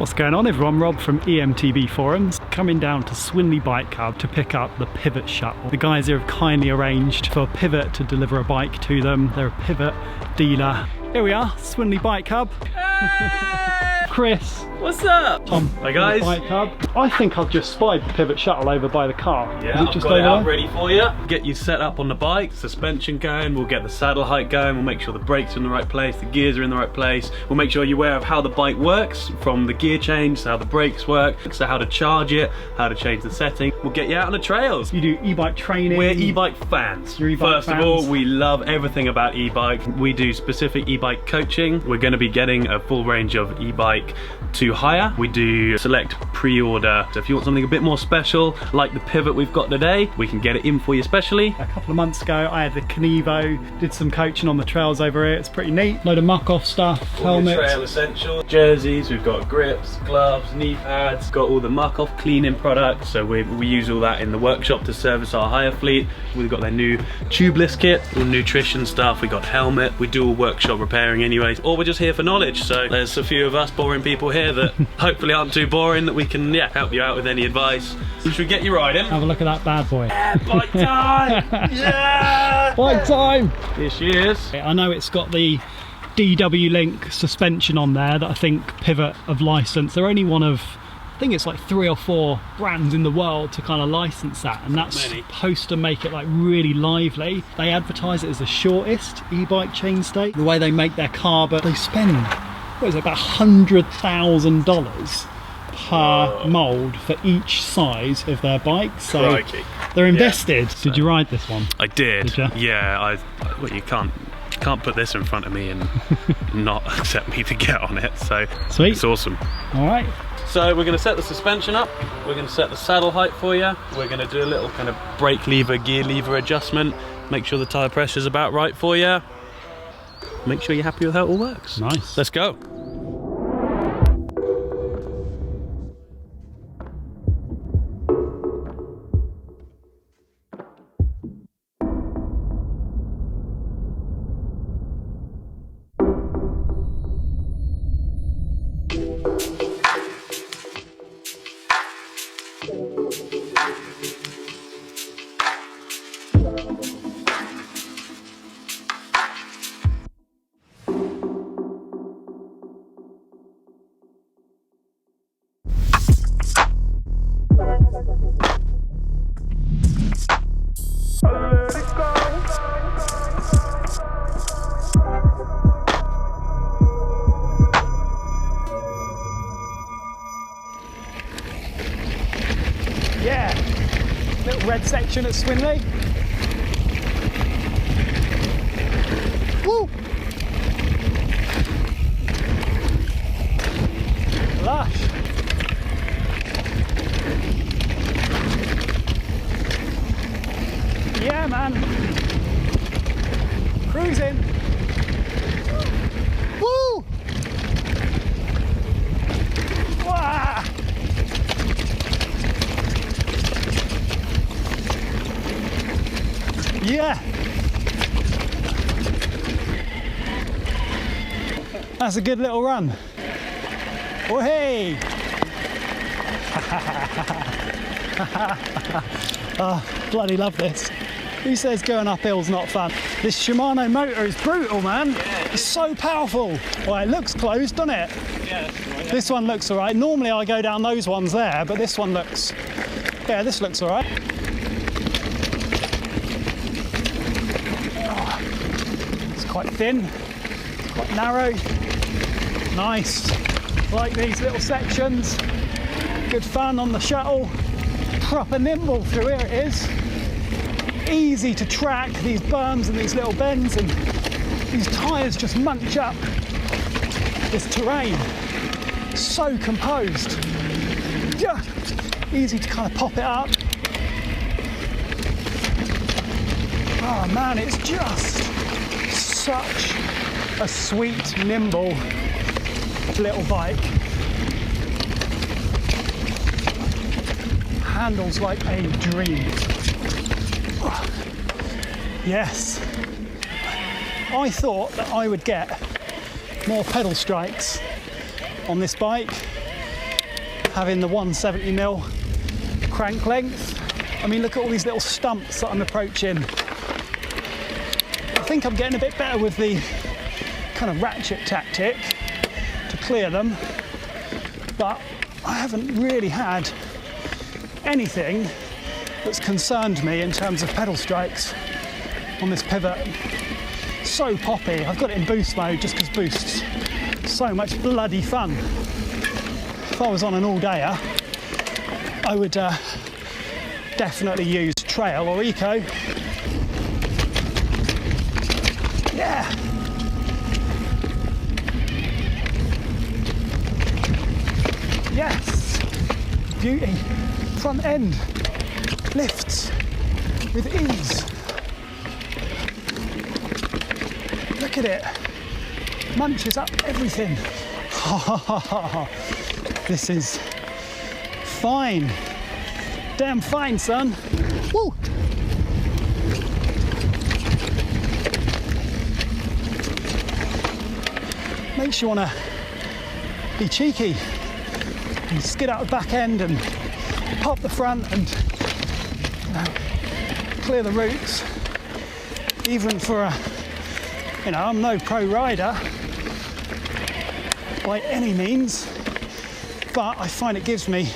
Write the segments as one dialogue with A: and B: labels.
A: What's going on everyone? Rob from EMTB Forums, coming down to Swinley Bike Hub to pick up the Pivot Shuttle. The guys here have kindly arranged for Pivot to deliver a bike to them. They're a Pivot dealer. Here we are, Swinley Bike Hub.
B: Hey!
A: Chris.
B: What's up?
A: Tom.
B: Hi guys.
A: Bike Hub. I think I've just spied the Pivot Shuttle over by the car.
B: Yeah,
A: Is it just
B: I've got it
A: over
B: out
A: there?
B: ready for you. Get you set up on the bike, suspension going, we'll get the saddle height going, we'll make sure the brakes are in the right place, the gears are in the right place, we'll make sure you're aware of how the bike works, from the gear change, to how the brakes work, so how to charge it, how to change the setting. We'll get you out on the trails.
A: You do e-bike training.
B: We're e-bike fans.
A: You're e-bike
B: First
A: fans.
B: of all, we love everything about e-bike. We do specific e-bike coaching. We're going to be getting a full range of e-bike to hire. We do select pre-order. So if you want something a bit more special, like the Pivot we've got today, we can get it in for you specially.
A: A couple of months ago, I had the Kenevo, did some coaching on the trails over here. It's pretty neat. Load of muck-off stuff,
B: All your
A: helmets.
B: trail essentials, jerseys, we've got grips, gloves, knee pads, got all the muck-off cleaning products. So we use all that in the workshop to service our hire fleet. We've got their new tubeless kit, all nutrition stuff, we got helmet, we do all workshop repairing anyways, or we're just here for knowledge. So there's a few of us boring people here that hopefully aren't too boring, that we can help you out with any advice. Should we get you riding?
A: Have a look at that bad boy.
B: Yeah, bike time! Yeah!
A: Bike time!
B: Here she is.
A: I know it's got the DW Link suspension on there that I think Pivot have licensed. They're only one of, I think it's like 3 or 4 brands in the world to kind of license that, and that's supposed to make it like really lively. They advertise it as the shortest e-bike chainstay. The way they make their car, but they spend, what is it, about $100,000 per mould for each size of their bike. So
B: Crikey.
A: they're invested. Did you ride this one?
B: I did.
A: Did ya?
B: Yeah, well, you can't put this in front of me and not accept me to get on it. So
A: Sweet.
B: it's awesome.
A: All right.
B: So we're going to set the suspension up, we're going to set the saddle height for you, we're going to do a little kind of brake lever, gear lever adjustment, make sure the tyre pressure is about right for you, make sure you're happy with how it all works.
A: Nice.
B: Let's go.
A: Yeah, little red section at Swinley. Woo! Lush. Yeah, man. Cruising. Woo! Wah! Yeah, that's a good little run. Oh hey! Oh, bloody love this. Who says going up hill's not fun? This Shimano motor is brutal, man. Yeah, it's so powerful. Well, it looks closed, doesn't it?
B: Yeah, that's right.
A: This one looks all right. Normally I go down those ones there, but this one looks, yeah, this looks all right. Quite thin, quite narrow, nice. Like these little sections, good fun on the shuttle, proper nimble through here it is. Easy to track these berms and these little bends, and these tyres just munch up this terrain. So composed. Yeah. Easy to kind of pop it up. Oh man, it's just such a sweet, nimble little bike. Handles like a dream. Yes. I thought that I would get more pedal strikes on this bike, having the 170mm crank length. I mean, look at all these little stumps that I'm approaching. I think I'm getting a bit better with the kind of ratchet tactic to clear them, but I haven't really had anything that's concerned me in terms of pedal strikes on this pivot. So poppy. I've got it in boost mode just because boost's so much bloody fun. If I was on an all-dayer, I would definitely use trail or eco. Yeah. Yes. Beauty. Front end lifts with ease. Look at it. Munches up everything. This is fine. Damn fine, son. Woo! Makes you want to be cheeky and skid out the back end and pop the front and, you know, clear the roots. Even for a, you know, I'm no pro rider by any means, but I find it gives me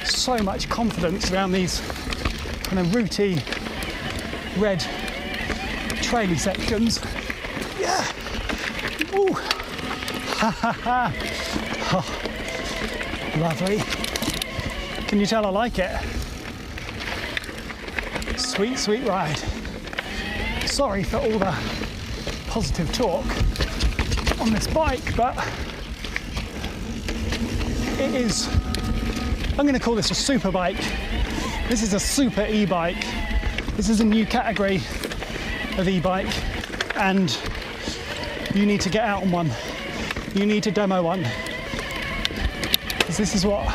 A: so much confidence around these kind of rooty red traily sections. Yeah. Ooh. Ha ha ha. Oh, lovely. Can you tell I like it? Sweet, sweet ride. Sorry for all the positive talk on this bike, but it is, I'm going to call this a super bike. This is a super e-bike. This is a new category of e-bike, and you need to get out on one. You need to demo one, because this is what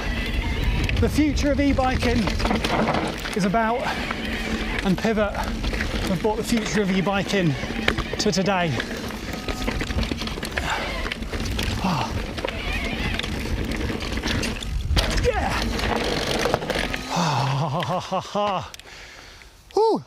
A: the future of e-biking is about, and Pivot have brought the future of e-biking to today. Oh. Yeah. Oh. Woo.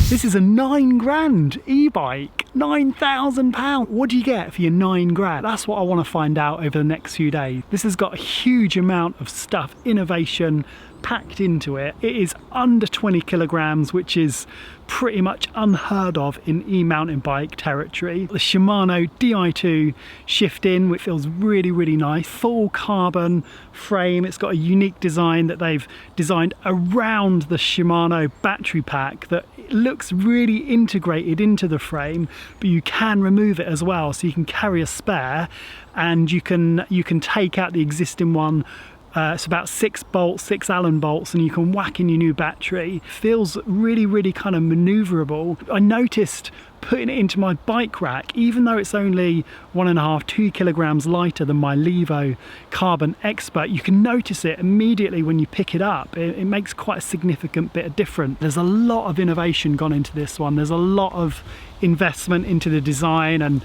A: This is a £9,000 e-bike. £9,000. What do you get for your £9,000? That's what I want to find out over the next few days. This has got a huge amount of stuff, innovation packed into it. It is under 20 kilograms, which is pretty much unheard of in e-mountain bike territory. The Shimano Di2 shift-in, which feels really, really nice. Full carbon frame. It's got a unique design that they've designed around the Shimano battery pack that looks really integrated into the frame, but you can remove it as well, so you can carry a spare, and you can take out the existing one. It's about 6 bolts, 6 Allen bolts, and you can whack in your new battery. Feels really, really kind of maneuverable. I noticed putting it into my bike rack, even though it's only 1.5, 2 kilograms lighter than my Levo Carbon Expert, you can notice it immediately when you pick it up. It makes quite a significant bit of difference. There's a lot of innovation gone into this one. There's a lot of investment into the design, and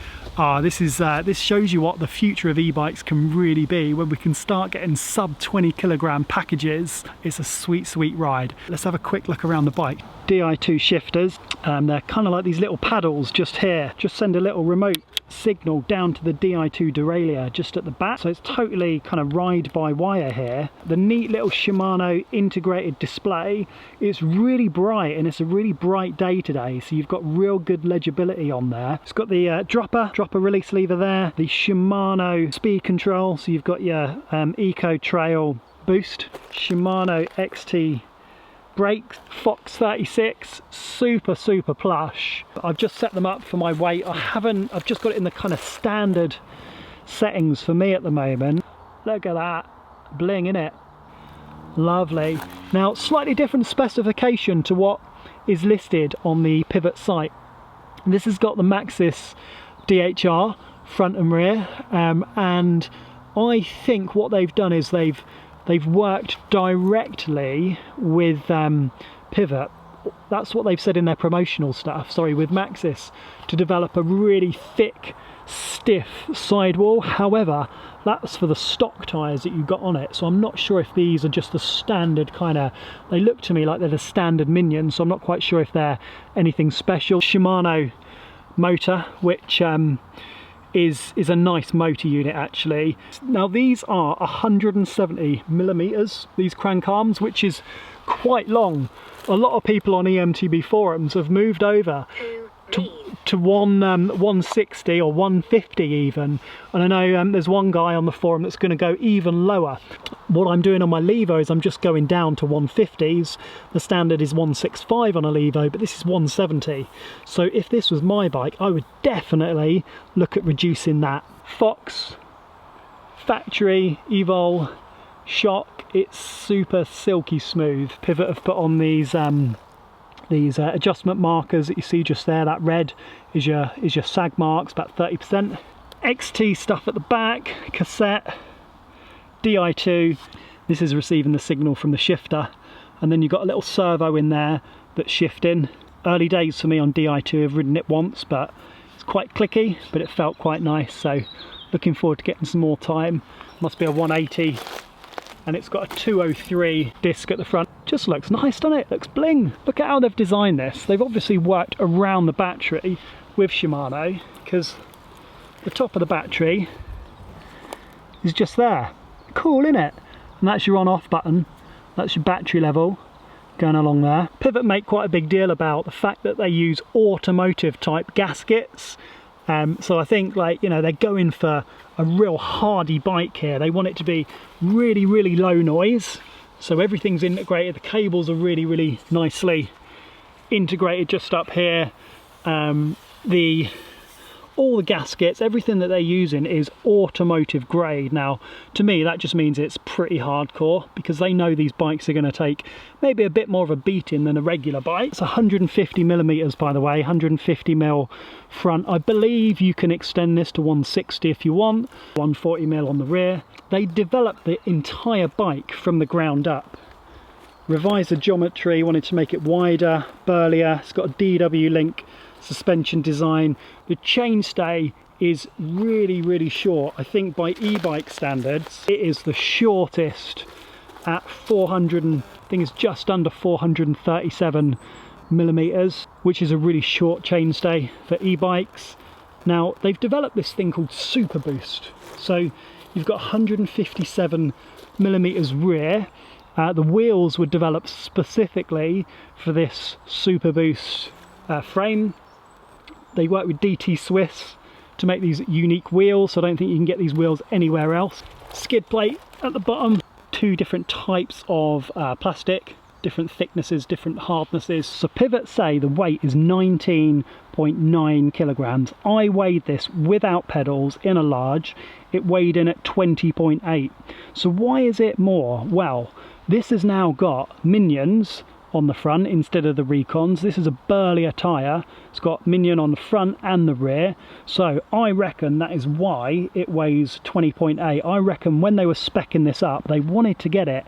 A: this shows you what the future of e-bikes can really be, when we can start getting sub 20 kilogram packages. It's a sweet, sweet ride. Let's have a quick look around the bike. Di2 shifters, they're kind of like these little paddles just here. Just send a little remote signal down to the Di2 derailleur just at the back, so it's totally kind of ride by wire here. The neat little Shimano integrated display is really bright, and it's a really bright day today, so you've got real good legibility on there. It's got the dropper release lever there, the Shimano speed control, so you've got your Eco Trail boost, Shimano XT brakes, Fox 36, super plush. I've just set them up for my weight. I've just got it in the kind of standard settings for me at the moment. Look at that, bling in it. Lovely. Now, slightly different specification to what is listed on the Pivot site. This has got the Maxxis DHR front and rear, and I think what they've done is they've worked directly with Pivot that's what they've said in their promotional stuff, sorry, with Maxxis, to develop a really thick, stiff sidewall. However, that's for the stock tyres that you got on it, so I'm not sure if these are just the standard kind of, they look to me like they're the standard Minion, so I'm not quite sure if they're anything special. Shimano motor, which is a nice motor unit actually. Now these are 170 millimeters, these crank arms, which is quite long. A lot of people on EMTB Forums have moved over to 160 or 150 even, and I know there's one guy on the forum that's going to go even lower. What I'm doing on my Levo is I'm just going down to 150s. The standard is 165 on a Levo, but this is 170. So if this was my bike, I would definitely look at reducing that. Fox, factory, Evol, shock, it's super silky smooth. Pivot have put on these adjustment markers that you see just there. That red is your sag marks, about 30%. XT stuff at the back, cassette, Di2. This is receiving the signal from the shifter, and then you've got a little servo in there that's shifting. Early days for me on Di2, I've ridden it once, but it's quite clicky, but it felt quite nice, so looking forward to getting some more time. Must be a 180, and it's got a 203 disc at the front. Just looks nice, doesn't it? Looks bling. Look at how they've designed this. They've obviously worked around the battery with Shimano, because the top of the battery is just there. Cool, isn't it? And that's your on-off button. That's your battery level going along there. Pivot make quite a big deal about the fact that they use automotive type gaskets. So I think, like, you know, they're going for a real hardy bike here. They want it to be really, really low noise. So everything's integrated. The cables are really, really nicely integrated just up here. All the gaskets, everything that they're using is automotive grade. Now, to me, that just means it's pretty hardcore, because they know these bikes are going to take maybe a bit more of a beating than a regular bike. It's 150 millimeters, by the way, 150 mil front. I believe you can extend this to 160 if you want, 140 mil on the rear. They developed the entire bike from the ground up. Revised the geometry, wanted to make it wider, burlier. It's got a DW link suspension design. The chainstay is really, really short. I think by e-bike standards it is the shortest at 400, and I think it's just under 437 millimeters, which is a really short chainstay for e-bikes. Now they've developed this thing called Super Boost, so you've got 157 millimeters rear. The wheels were developed specifically for this Super Boost frame. They work with DT Swiss to make these unique wheels, so I don't think you can get these wheels anywhere else. Skid plate at the bottom, two different types of plastic, different thicknesses, different hardnesses. So Pivot say the weight is 19.9 kilograms. I weighed this without pedals in a large. It weighed in at 20.8. So why is it more? Well, this has now got Minions on the front instead of the Recons. This is a burlier tyre. It's got Minion on the front and the rear, so I reckon that is why it weighs 20.8. I reckon when they were speccing this up, they wanted to get it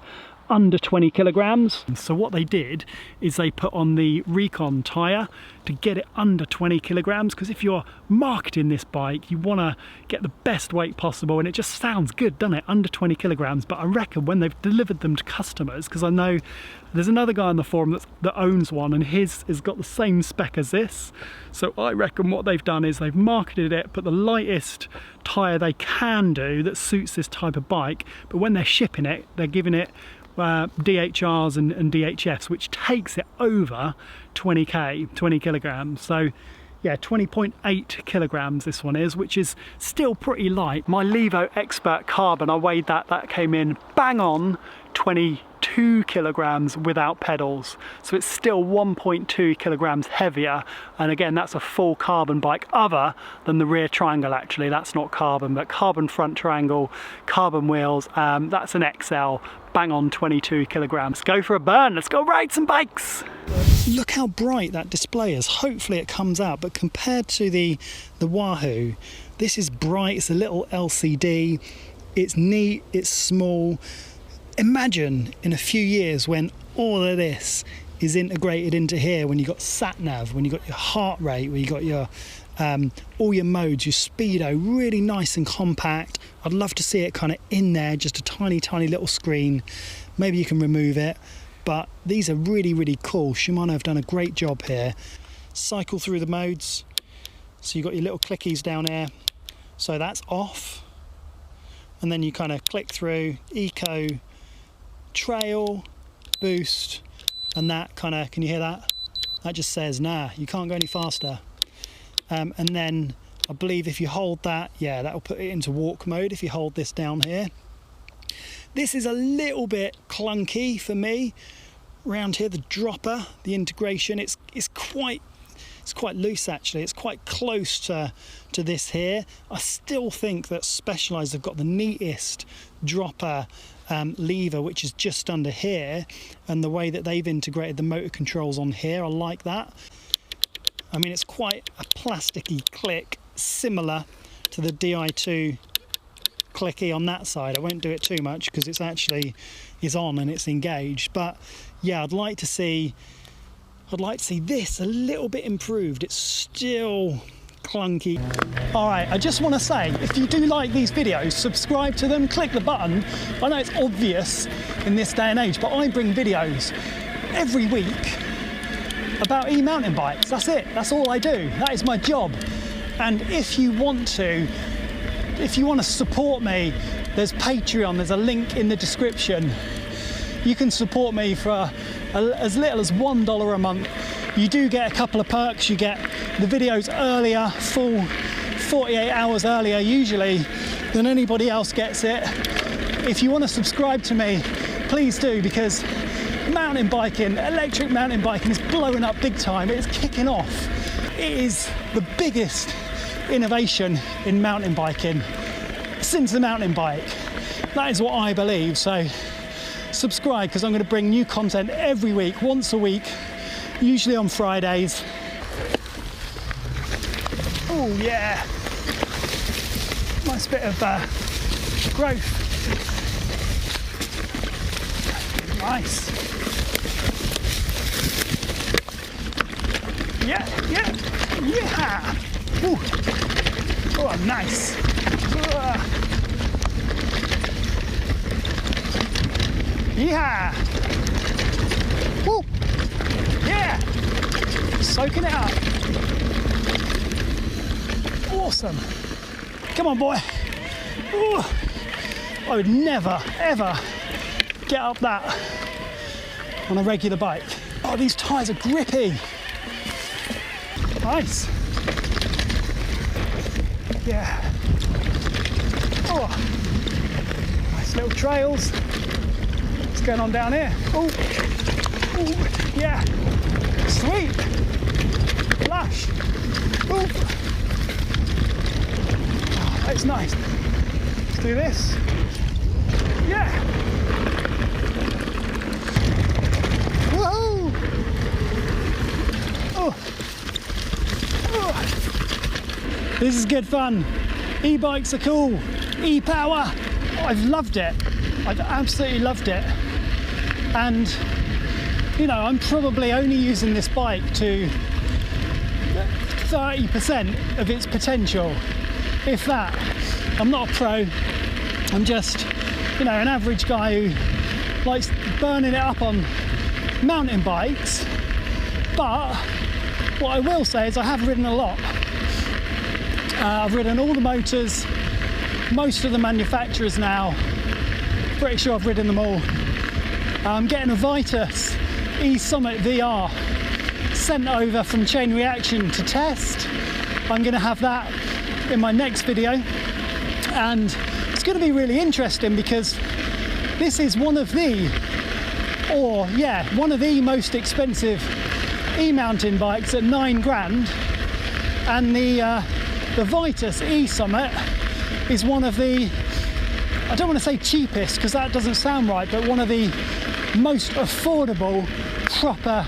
A: under 20 kilograms. So what they did is they put on the Recon tyre to get it under 20 kilograms, because if you're marketing this bike, you want to get the best weight possible, and it just sounds good, doesn't it, under 20 kilograms. But I reckon when they've delivered them to customers, because I know there's another guy on the forum that owns one, and his has got the same spec as this, so I reckon what they've done is they've marketed it, put the lightest tyre they can do that suits this type of bike, but when they're shipping it, they're giving it DHRs and DHFs, which takes it over 20 kilograms. So yeah, 20.8 kilograms this one is, which is still pretty light. My Levo Expert Carbon, I weighed that came in bang on 22 kilograms without pedals, so it's still 1.2 kilograms heavier. And again, that's a full carbon bike, other than the rear triangle. Actually, that's not carbon, but carbon front triangle, carbon wheels. That's an XL, bang on 22 kilograms. Go for a burn, let's go ride some bikes. Look how bright that display is. Hopefully it comes out, but compared to the Wahoo, this is bright. It's a little LCD, it's neat, it's small. Imagine in a few years when all of this is integrated into here when you've got sat nav, when you've got your heart rate, when you've got your all your modes, your speedo, really nice and compact. I'd love to see it kind of in there, just a tiny little screen. Maybe you can remove it, but these are really cool. Shimano have done a great job here. Cycle through the modes. So you've got your little clickies down here. So that's off. And then you kind of click through eco, trail, boost, and that kind of, can you hear that? That just says, nah, you can't go any faster. And then I believe if you hold that, yeah, that will put it into walk mode if you hold this down here. This is a little bit clunky for me. Around here, the dropper, the integration, it's quite loose actually. It's quite close to this here. I still think that Specialized have got the neatest dropper lever, which is just under here, and the way that they've integrated the motor controls on here, I like that. I mean, it's quite a plasticky click, similar to the Di2 clicky on that side. I won't do it too much because it's actually is on and it's engaged, but yeah, I'd like to see this a little bit improved. It's still clunky. All right, I just want to say, if you do like these videos, subscribe to them, click the button. I know it's obvious in this day and age, but I bring videos every week about e-mountain bikes. That's it, that's all I do. That is my job. And if you want to support me, there's Patreon, there's a link in the description. You can support me for as little as $1 a month. You do get a couple of perks. You get the videos earlier, full 48 hours earlier usually than anybody else gets it. If you want to subscribe to me, please do, because mountain biking, electric mountain biking is blowing up big time. It's kicking off. It is the biggest innovation in mountain biking since the mountain bike. That is what I believe. So subscribe, because I'm going to bring new content every week, once a week, usually on Fridays. Oh yeah, nice bit of growth. Nice. Yeah. Ooh. Oh, nice. Yeah. Woo. Yeah. Soaking it up. Awesome. Come on, boy. Ooh. I would never, ever get up that on a regular bike. Oh, these tyres are grippy. Nice. Yeah. Oh. Nice little trails. What's going on down here? Oh. Ooh. Yeah. Sweet. Lush. Ooh. Oh, that's nice. Let's do this. Yeah. Whoa. Oh. Oh. This is good fun. E-bikes are cool. E-power. I've loved it. I've absolutely loved it. And you know, I'm probably only using this bike to 30% of its potential, if that. I'm not a pro. I'm just, you know, an average guy who likes burning it up on mountain bikes. But what I will say is I have ridden a lot. I've ridden all the motors, most of the manufacturers now. Pretty sure I've ridden them all. I'm getting a Vitus e-Summit VR sent over from Chain Reaction to test. I'm going to have that in my next video, and it's going to be really interesting because this is one of the most expensive e-mountain bikes at 9 grand, and the Vitus e-Summit is one of the, I don't want to say cheapest because that doesn't sound right, but one of the most affordable proper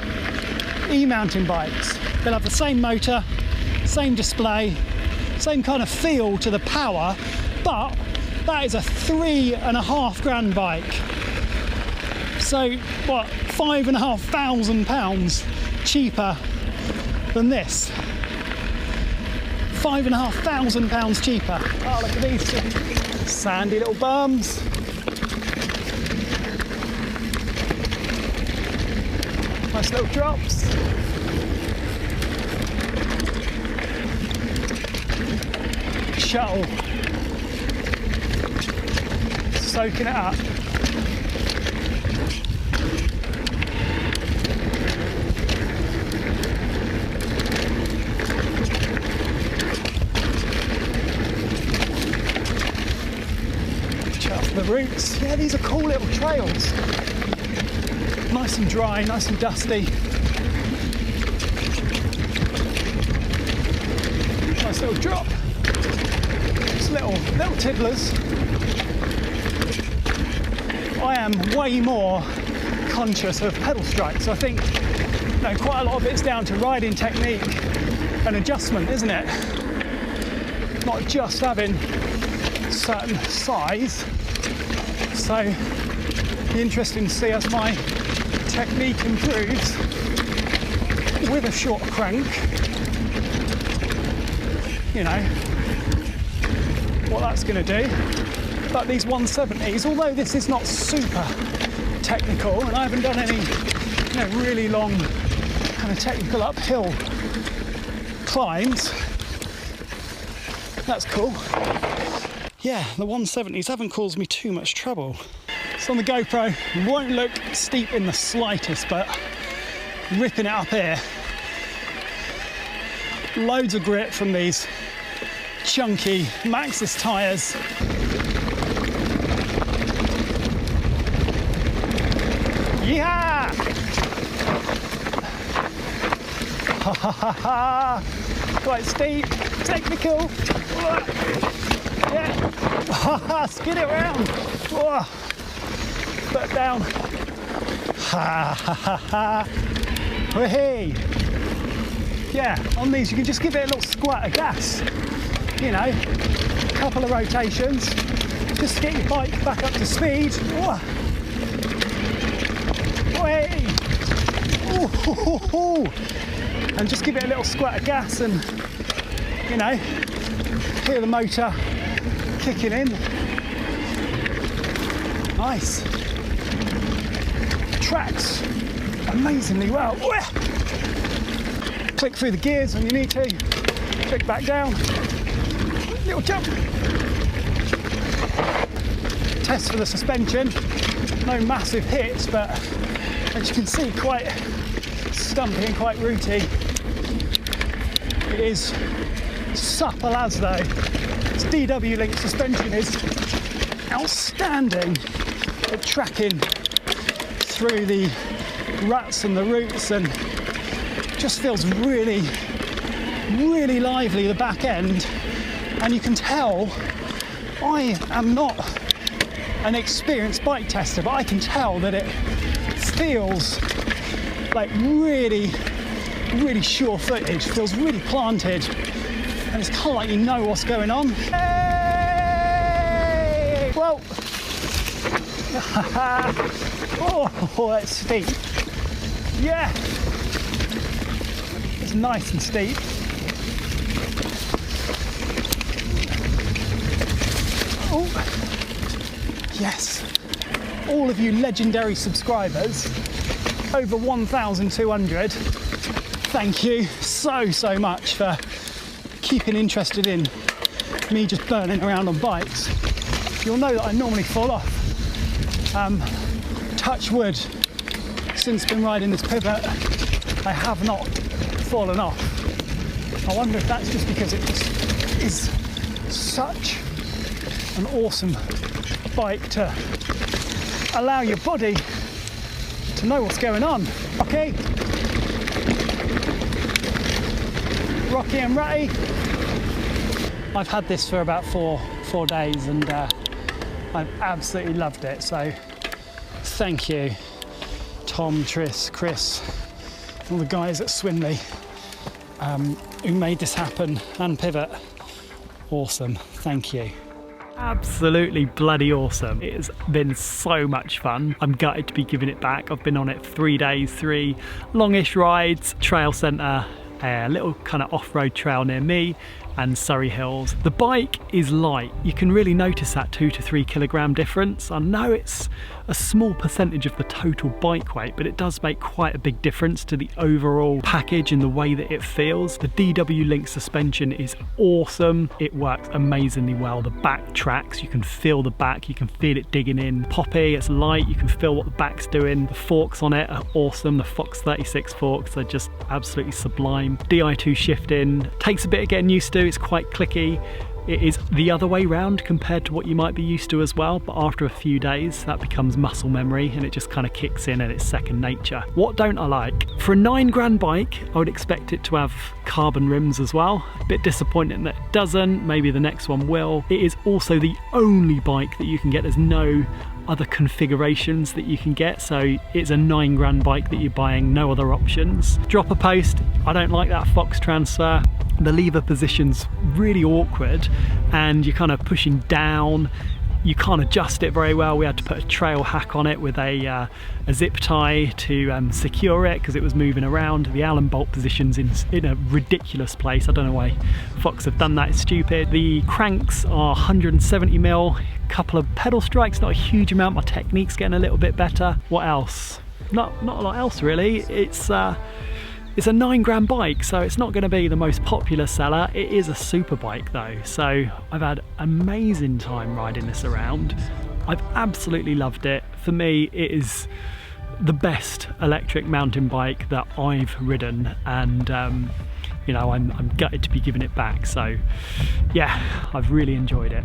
A: e-mountain bikes. They'll have the same motor, same display, same kind of feel to the power, but that is a 3.5 grand bike. So what, £5,500 cheaper than this. £5,500 cheaper. Oh, look at these sandy little berms. Nice little drops. Shuttle. Soaking it up. The roots, yeah, these are cool little trails. Nice and dry, nice and dusty. Nice little drop. Just little tiddlers. I am way more conscious of pedal strikes. I think, you know, quite a lot of it's down to riding technique and adjustment, isn't it? Not just having certain size. So, be interesting to see as my technique improves with a short crank, you know, what that's going to do. But these 170s, although this is not super technical, and I haven't done any, you know, really long kind of technical uphill climbs, that's cool. Yeah, the 170s haven't caused me too much trouble. So on the GoPro, it won't look steep in the slightest, but ripping it up here. Loads of grip from these chunky Maxxis tyres. Yeah! Ha ha ha ha! Quite steep, technical. Yeah, skid it round. Whoa. Foot down. Ha ha ha ha. Hey. Yeah, on these you can just give it a little squirt of gas. You know, a couple of rotations, just to get your bike back up to speed. Whoa. Hey. Ooh. And just give it a little squirt of gas, and you know, hear the motor kicking in. Nice. Tracks amazingly well. Click through the gears when you need to. Click back down. Little jump. Test for the suspension. No massive hits, but as you can see, quite stumpy and quite rooty. It is supple as though. This DW Link suspension is outstanding at tracking through the ruts and the roots, and just feels really lively, the back end. And you can tell I am not an experienced bike tester, but I can tell that it feels like really sure footage, feels really planted, and it's kind of like you know what's going on. Hey! Well, oh, that's steep. Yeah, it's nice and steep. Oh, yes. All of you legendary subscribers, over 1,200. Thank you so much for keeping interested in me just burning around on bikes. You'll know that I normally fall off. Touch wood, since been riding this pivot, I have not fallen off. I wonder if that's just because it just is such an awesome bike to allow your body to know what's going on. Okay, rocky and ratty. I've had this for about four days, and I've absolutely loved it. So thank you, Tom, Tris, Chris, all the guys at Swinley who made this happen, and Pivot. Awesome, thank you. Absolutely bloody awesome. It has been so much fun. I'm gutted to be giving it back. I've been on it 3 days, 3 longish rides, trail centre, a little kind of off-road trail near me, and Surrey Hills. The bike is light. You can really notice that 2 to 3 kilogram difference. I know it's a small percentage of the total bike weight, but it does make quite a big difference to the overall package and the way that it feels. The DW Link suspension is awesome. It works amazingly well. The back tracks, you can feel the back, you can feel it digging in. Poppy, it's light, you can feel what the back's doing. The forks on it are awesome. The Fox 36 forks are just absolutely sublime. Di2 shifting, takes a bit of getting used to. It's quite clicky. It is the other way round compared to what you might be used to as well, but after a few days that becomes muscle memory and it just kind of kicks in and it's second nature. What don't I like? For a £9 bike, I would expect it to have carbon rims as well. A bit disappointing that it doesn't, maybe the next one will. It is also the only bike that you can get. There's no other configurations that you can get, so it's a £9 bike that you're buying, no other options. Dropper post, I don't like that Fox transfer. The lever position's really awkward and you're kind of pushing down. You can't adjust it very well. We had to put a trail hack on it with a zip tie to secure it because it was moving around. The Allen bolt position's in a ridiculous place. I don't know why Fox have done that, it's stupid. The cranks are 170mm, couple of pedal strikes, not a huge amount. My technique's getting a little bit better. What else? Not a lot else really. It's a £9 bike, so it's not going to be the most popular seller. It is a super bike though, so I've had amazing time riding this around. I've absolutely loved it. For me, it is the best electric mountain bike that I've ridden, and you know, I'm gutted to be giving it back. So yeah, I've really enjoyed it.